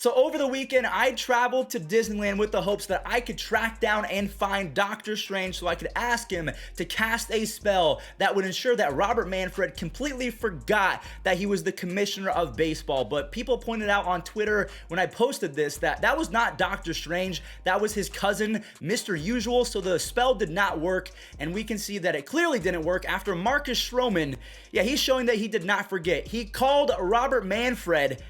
So over the weekend, I traveled to Disneyland with the hopes that I could track down and find Doctor Strange so I could ask him to cast a spell that would ensure that Robert Manfred completely forgot that he was the commissioner of baseball. But people pointed out on Twitter when I posted this that that was not Doctor Strange, that was his cousin, Mr. Usual, so the spell did not work, and we can see that it clearly didn't work after Marcus Stroman, he's showing that he did not forget. He called Robert Manfred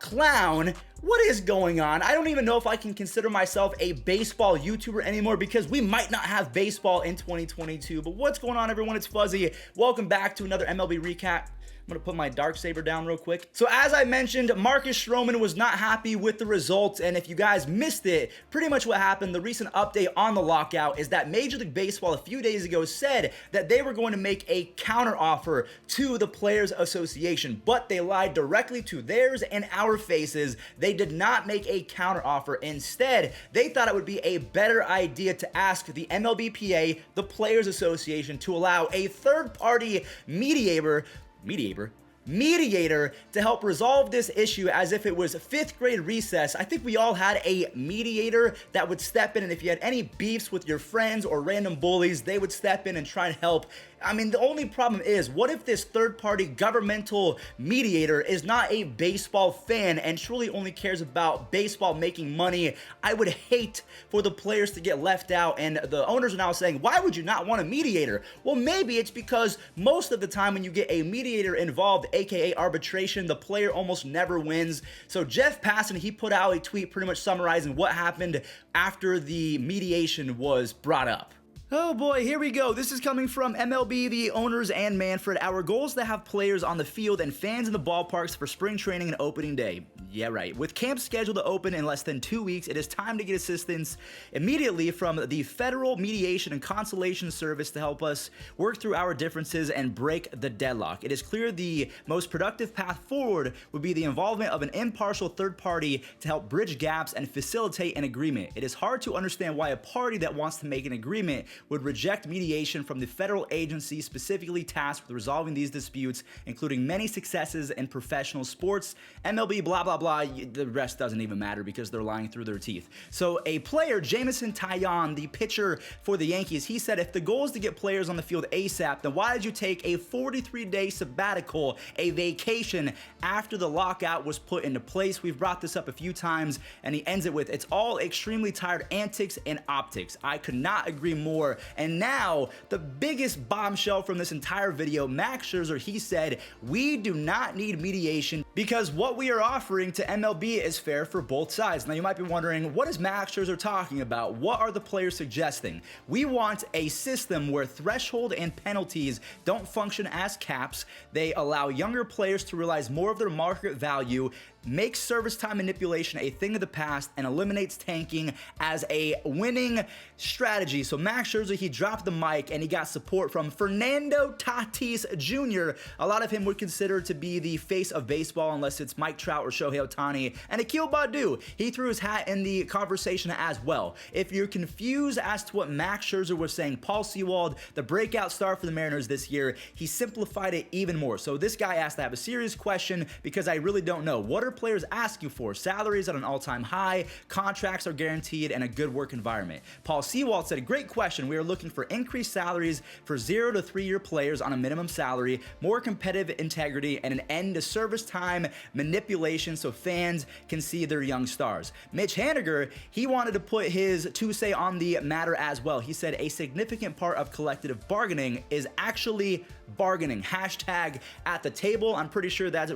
clown. What is going on? I don't even know if I can consider myself a baseball YouTuber anymore because we might not have baseball in 2022. But what's going on, everyone? It's Fuzzy. Welcome back to another MLB recap. I'm going to put my Darksaber down real quick. So as I mentioned, Marcus Stroman was not happy with the results, and if you guys missed it, pretty much what happened, the recent update on the lockout is that Major League Baseball a few days ago said that they were going to make a counteroffer to the Players Association, but they lied directly to theirs and our faces. They did not make a counteroffer. Instead, they thought it would be a better idea to ask the MLBPA, the Players Association, to allow a third-party mediator to help resolve this issue as if it was 5th grade recess. I think we all had a mediator that would step in, and if you had any beefs with your friends or random bullies, they would step in and try and help. I mean, the only problem is, what if this third-party governmental mediator is not a baseball fan and truly only cares about baseball making money? I would hate for the players to get left out, and the owners are now saying, why would you not want a mediator? Well, maybe it's because most of the time when you get a mediator involved, aka arbitration, the player almost never wins. So Jeff Passan, he put out a tweet pretty much summarizing what happened after the mediation was brought up. Oh boy, here we go. This is coming from MLB, the owners, and Manfred. Our goal is to have players on the field and fans in the ballparks for spring training and opening day. Yeah, right. With camp scheduled to open in less than 2 weeks, it is time to get assistance immediately from the Federal Mediation and Consolation Service to help us work through our differences and break the deadlock. It is clear the most productive path forward would be the involvement of an impartial third party to help bridge gaps and facilitate an agreement. It is hard to understand why a party that wants to make an agreement would reject mediation from the federal agency specifically tasked with resolving these disputes, including many successes in professional sports. MLB, blah, blah, blah. The rest doesn't even matter because they're lying through their teeth. So a player, Jameson Taillon, the pitcher for the Yankees, he said, if the goal is to get players on the field ASAP, then why did you take a 43-day sabbatical, a vacation, after the lockout was put into place? We've brought this up a few times, and he ends it with, it's all extremely tired antics and optics. I could not agree more. And now, the biggest bombshell from this entire video, Max Scherzer, he said, we do not need mediation because what we are offering to MLB is fair for both sides. Now, you might be wondering, what is Max Scherzer talking about? What are the players suggesting? We want a system where threshold and penalties don't function as caps. They allow younger players to realize more of their market value, makes service time manipulation a thing of the past, and eliminates tanking as a winning strategy. So Max Scherzer, he dropped the mic and he got support from Fernando Tatis Jr. A lot of him would consider to be the face of baseball unless it's Mike Trout or Shohei Ohtani. And Akil Baddoo, he threw his hat in the conversation as well. If you're confused as to what Max Scherzer was saying, Paul Sewald, the breakout star for the Mariners this year, he simplified it even more. So this guy asked to have a serious question because I really don't know. What are players asking for? Salaries at an all-time high, contracts are guaranteed, and a good work environment. Paul Sewald said, great question. We are looking for increased salaries for 0 to 3 year players on a minimum salary, more competitive integrity, and an end to service time manipulation so fans can see their young stars. Mitch Haniger, he wanted to put his two say on the matter as well. He said a significant part of collective bargaining is actually bargaining. Hashtag at the table. I'm pretty sure that's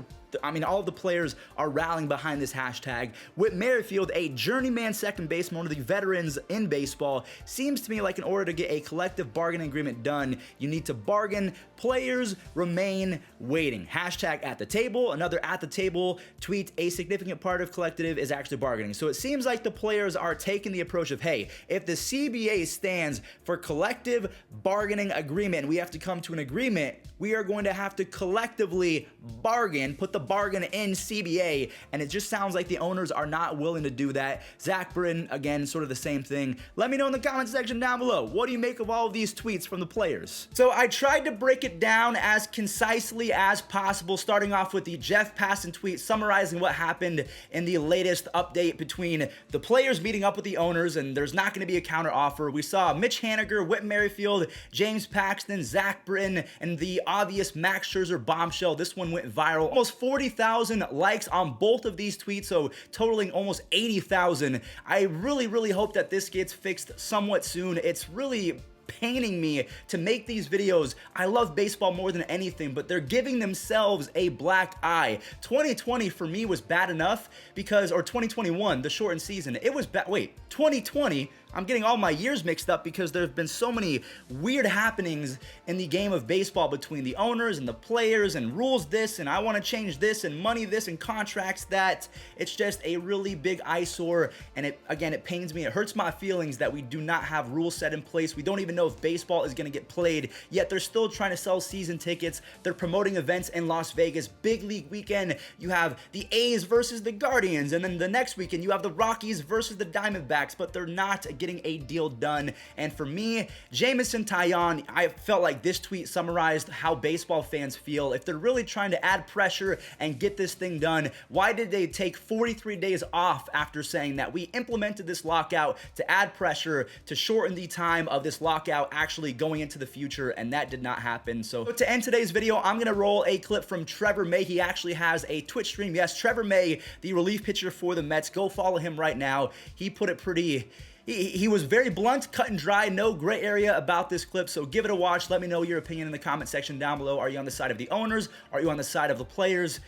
all of the players are rallying behind this hashtag. Whit Merrifield, a journeyman second baseman, one of the veterans in baseball, seems to me like in order to get a collective bargaining agreement done, you need to bargain. Players remain waiting. Hashtag at the table. Another at the table tweet, a significant part of collective is actually bargaining. So it seems like the players are taking the approach of, hey, if the CBA stands for collective bargaining agreement and we have to come to an agreement, we are going to have to collectively bargain, put the the bargain in CBA, and it just sounds like the owners are not willing to do that. Zach Britton, again, sort of the same thing. Let me know in the comment section down below. What do you make of all of these tweets from the players? So I tried to break it down as concisely as possible, starting off with the Jeff Passan tweet summarizing what happened in the latest update between the players meeting up with the owners, and there's not going to be a counter offer. We saw Mitch Haniger, Whit Merrifield, James Paxton, Zach Britton, and the obvious Max Scherzer bombshell. This one went viral. Almost 40,000 likes on both of these tweets, so totaling almost 80,000. I really hope that this gets fixed somewhat soon. It's really paining me to make these videos. I love baseball more than anything, but they're giving themselves a black eye. 2020 for me was bad enough because, or 2021, the shortened season, it was bad. Wait, 2020, I'm getting all my years mixed up because there have been so many weird happenings in the game of baseball between the owners and the players, and rules this, and I want to change this, and money this, and contracts that. It's just a really big eyesore, and it pains me. It hurts my feelings that we do not have rules set in place. We don't even know if baseball is going to get played, yet they're still trying to sell season tickets. They're promoting events in Las Vegas. Big league weekend, you have the A's versus the Guardians, and then the next weekend you have the Rockies versus the Diamondbacks, but they're not getting a deal done. And for me, Jameson Taillon, I felt like this tweet summarized how baseball fans feel. If they're really trying to add pressure and get this thing done, why did they take 43 days off after saying that we implemented this lockout to add pressure to shorten the time of this lockout actually going into the future? And that did not happen. So to end today's video, I'm gonna roll a clip from Trevor May. He actually has a Twitch stream. Yes, Trevor May, the relief pitcher for the Mets. Go follow him right now. He put it pretty... He was very blunt, cut and dry, no gray area about this clip, so give it a watch. Let me know your opinion in the comment section down below. Are you on the side of the owners? Are you on the side of the players?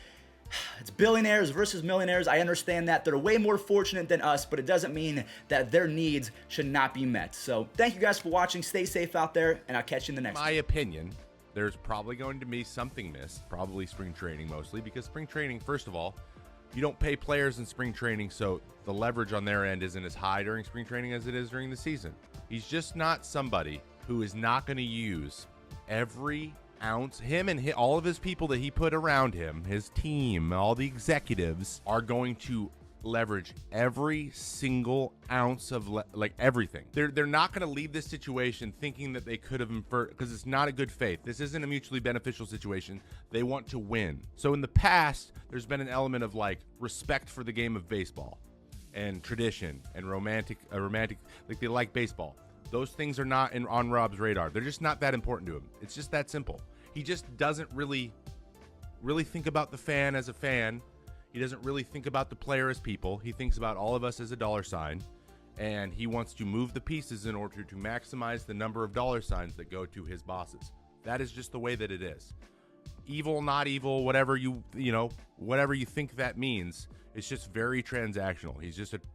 It's billionaires versus millionaires. I understand that. They're way more fortunate than us, but it doesn't mean that their needs should not be met. So thank you guys for watching. Stay safe out there, and I'll catch you in the next one. My opinion, there's probably going to be something missed, probably spring training mostly, because spring training, first of all, you don't pay players in spring training, so the leverage on their end isn't as high during spring training as it is during the season. He's just not somebody who is not going to use every ounce. Him and all of his people that he put around him, his team, all the executives, are going to leverage every single ounce of like everything. They're not going to leave this situation thinking that they could have inferred, because it's not a good faith. This isn't a mutually beneficial situation. They want to win. So in the past, there's been an element of like respect for the game of baseball and tradition and romantic, like they like baseball. Those things are not on Rob's radar. They're just not that important to him. It's just that simple. He just doesn't really think about the fan as a fan. He doesn't really think about the player as people. He thinks about all of us as a dollar sign, and he wants to move the pieces in order to maximize the number of dollar signs that go to his bosses. That is just the way that it is. Evil, not evil, whatever whatever you think that means, it's just very transactional.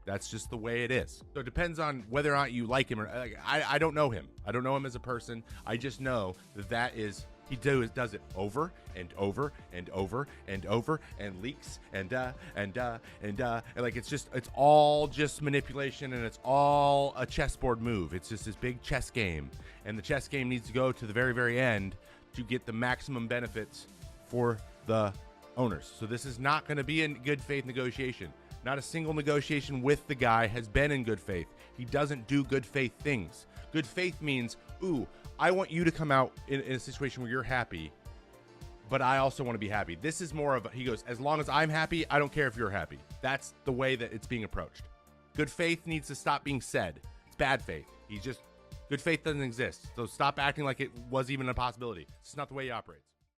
That's just the way it is. So it depends on whether or not you like him or I don't know him. I don't know him as a person. I just know that is. He does it over and over and over and over, and leaks and like it's all just manipulation, and it's all a chessboard move. It's just this big chess game, and the chess game needs to go to the very end to get the maximum benefits for the owners. So this is not going to be a good faith negotiation. Not a single negotiation with the guy has been in good faith. He doesn't do good faith things. Good faith means, ooh, I want you to come out in a situation where you're happy, but I also want to be happy. This is more of he goes, as long as I'm happy, I don't care if you're happy. That's the way that it's being approached. Good faith needs to stop being said. It's bad faith. Good faith doesn't exist. So stop acting like it was even a possibility. It's not the way he operates.